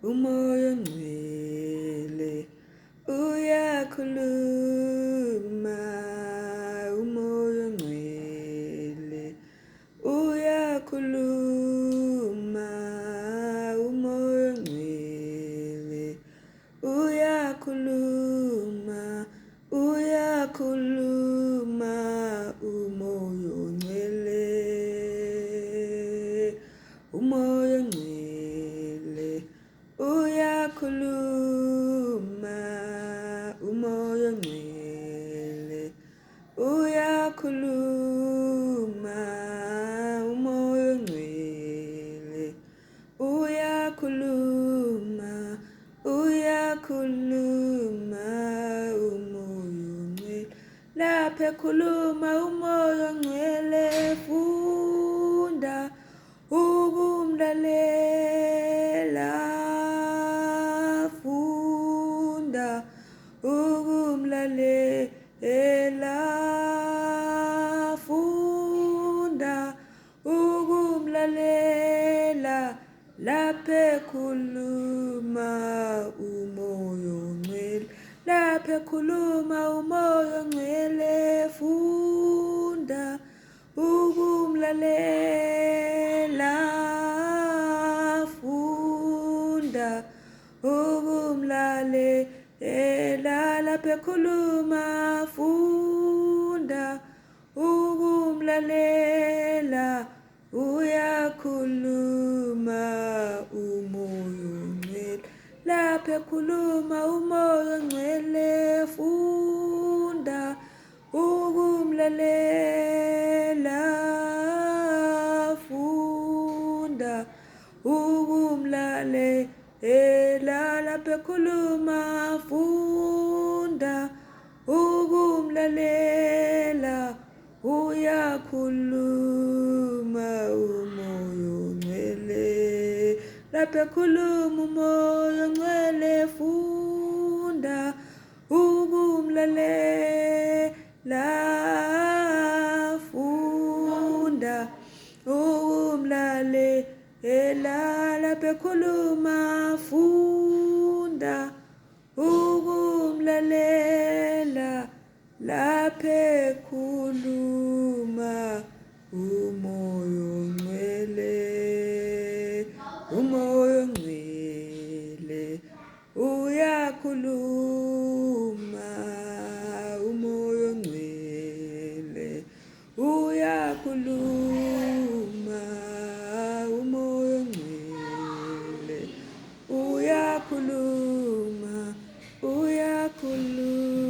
umoya ongcwele uyakhuluma, umoya ongcwele uyakhuluma, umoya ongcwele uyakhuluma, uyakhuluma, umoya ongcwele, umoya ongcwele uyakhuluma, umoya ongcwele uyakhuluma, umoya ongcwele uyakhuluma, uyakhuluma, umoya ongcwele lapha ekhuluma umoya ongcwele funda ukumlalela, funda ukumlalela, funda ukumlalela lapha ekhuluma umoya ongcwele, lapha ekhuluma umoya ongcwele funda ukumlalela, funda ukumlalela lapha ekhuluma funda ukumlalela, uyakhuluma umoya ongcwele lapha ekhuluma umoya ongcwele funda ukumlalela, funda ukumlalela lapha ekhuluma funda ukumlalela, uyakhuluma umoya ongcwele lapha ekhuluma umoya ongcwele funda ukumlalela, funda ukumlalela lapha ekhuluma funda ukumlalela lapha ekhuluma umoya ongcwele, umoya ongcwele uyakhuluma, umoya ongcwele uyakhuluma, umoya ongcwele uyakhuluma, uyakhuluma.